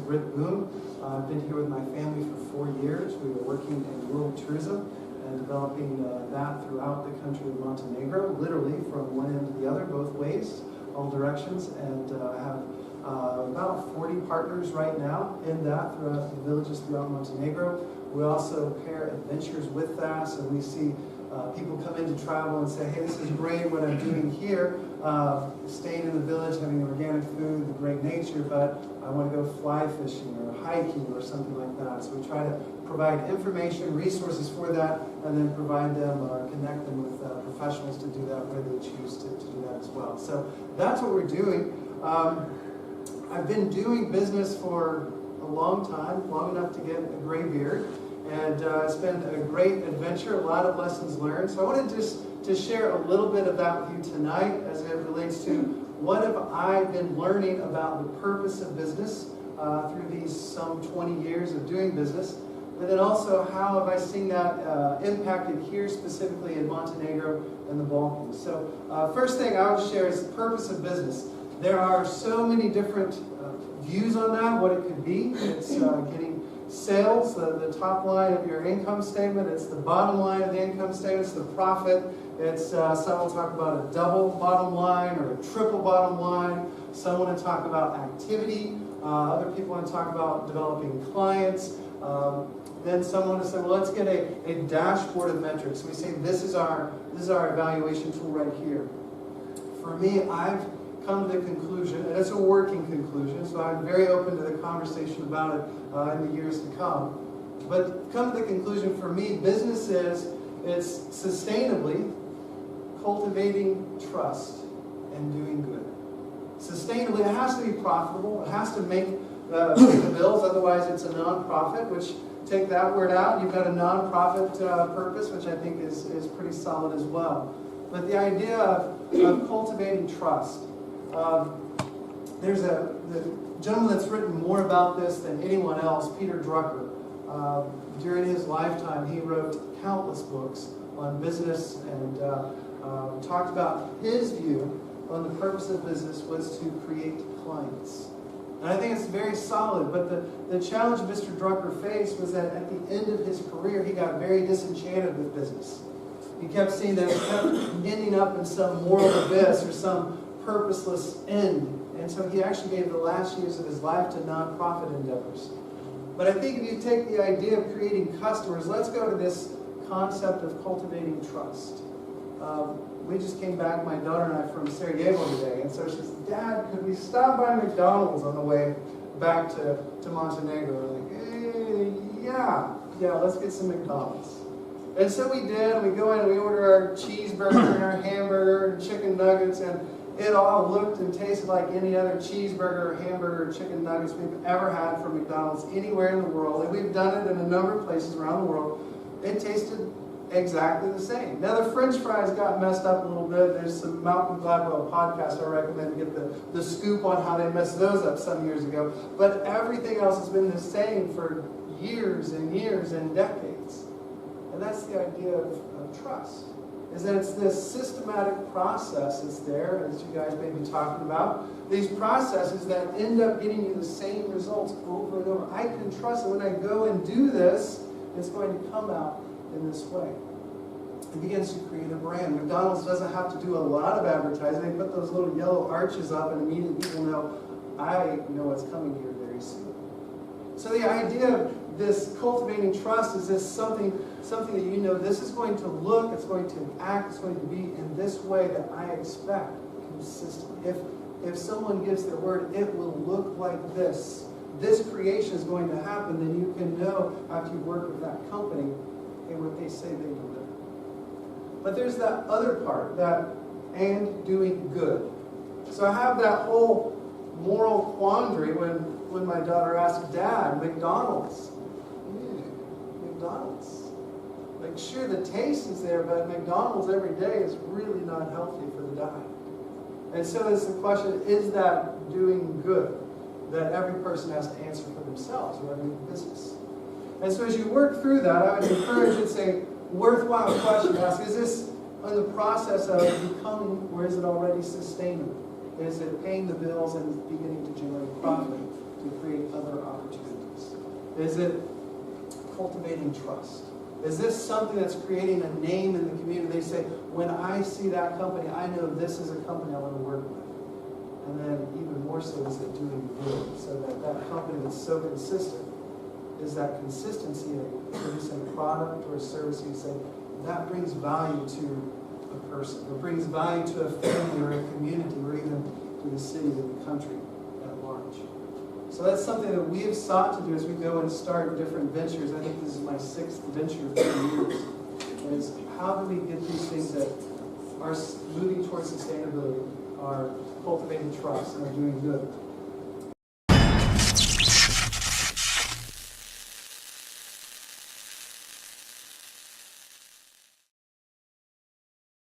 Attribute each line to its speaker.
Speaker 1: Brit, Boone. I've been here with my family for 4 years. We were working in rural tourism and developing that throughout the country of Montenegro, literally from one end to the other, both ways, all directions, and have about 40 partners right now in that throughout the villages throughout Montenegro. We also pair adventures with that, so we see people come in to travel and say, hey, this is great what I'm doing here, staying in the village, having organic food, the great nature, but I want to go fly fishing or hiking or something like that. So we try to provide information, resources for that, and then provide them or connect them with professionals to do that where they choose to do that as well. So that's what we're doing. I've been doing business for a long time, long enough to get a gray beard. And it's been a great adventure, a lot of lessons learned. So I wanted just to share a little bit of that with you tonight as it relates to what have I been learning about the purpose of business through these some 20 years of doing business. But then also how have I seen that impacted here specifically in Montenegro and the Balkans. So first thing I would share is the purpose of business. There are so many different views on that, what it could be. It's getting sales, the top line of your income statement. It's the bottom line of the income statement. It's the profit. It's some will talk about a double bottom line or a triple bottom line. Some want to talk about activity. Other people want to talk about developing clients. Then some want to say, well, let's get a dashboard of metrics. So we say this is our evaluation tool right here. For me, I've come to the conclusion, and it's a working conclusion, so I'm very open to the conversation about it in the years to come. But come to the conclusion for me, business it's sustainably cultivating trust and doing good. Sustainably, it has to be profitable. It has to make the bills, otherwise it's a non-profit, which take that word out, you've got a non-profit purpose, which I think is pretty solid as well. But the idea of cultivating trust. There's the gentleman that's written more about this than anyone else, Peter Drucker. During his lifetime, he wrote countless books on business and talked about his view on the purpose of business was to create clients. And I think it's very solid, but the challenge Mr. Drucker faced was that at the end of his career, he got very disenchanted with business. He kept seeing that it kept ending up in some moral abyss or some purposeless end. And so he actually gave the last years of his life to nonprofit endeavors. But I think if you take the idea of creating customers, let's go to this concept of cultivating trust. We just came back, my daughter and I, from Sarajevo today. And so she said, Dad, could we stop by McDonald's on the way back to Montenegro? We're like, yeah, let's get some McDonald's. And so we did. We go in and we order our cheeseburger and our hamburger and chicken nuggets, and it all looked and tasted like any other cheeseburger, hamburger, chicken nuggets we've ever had from McDonald's anywhere in the world. And we've done it in a number of places around the world. It tasted exactly the same. Now the French fries got messed up a little bit. There's some Malcolm Gladwell podcast I recommend to get the scoop on how they messed those up some years ago. But everything else has been the same for years and years and decades. And that's the idea of trust. Is that it's this systematic process that's there, as you guys may be talking about. These processes that end up getting you the same results over and over. I can trust that when I go and do this, it's going to come out in this way. It begins to create a brand. McDonald's doesn't have to do a lot of advertising. They put those little yellow arches up and immediately people know, I know what's coming here very soon. So the idea of this cultivating trust is this something that you know this is going to look, it's going to act, it's going to be in this way that I expect consistently. If someone gives their word, it will look like this. This creation is going to happen, then you can know after you work with that company and what they say they deliver. But there's that other part, and doing good. So I have that whole moral quandary when my daughter asked, Dad, McDonald's. McDonald's. Like, sure, the taste is there, but McDonald's every day is really not healthy for the diet. And so it's the question, is that doing good? That every person has to answer for themselves, or every business. And so as you work through that, I would encourage you to say, worthwhile question to ask, is this in the process of becoming, or is it already sustainable? Is it paying the bills and beginning to generate profit to to create other opportunities? Is it cultivating trust? Is this something that's creating a name in the community? They say, when I see that company, I know this is a company I want to work with. And then even more so is it doing good, so that that company that's so consistent is that consistency in producing a product or a service. You say, that brings value to a person, or brings value to a family or a community, or even to the city or the country at large. So that's something that we have sought to do as we go and start different ventures. I think this is my 6th venture for years. Is how do we get these things that are moving towards sustainability, are cultivating trust, and are doing good?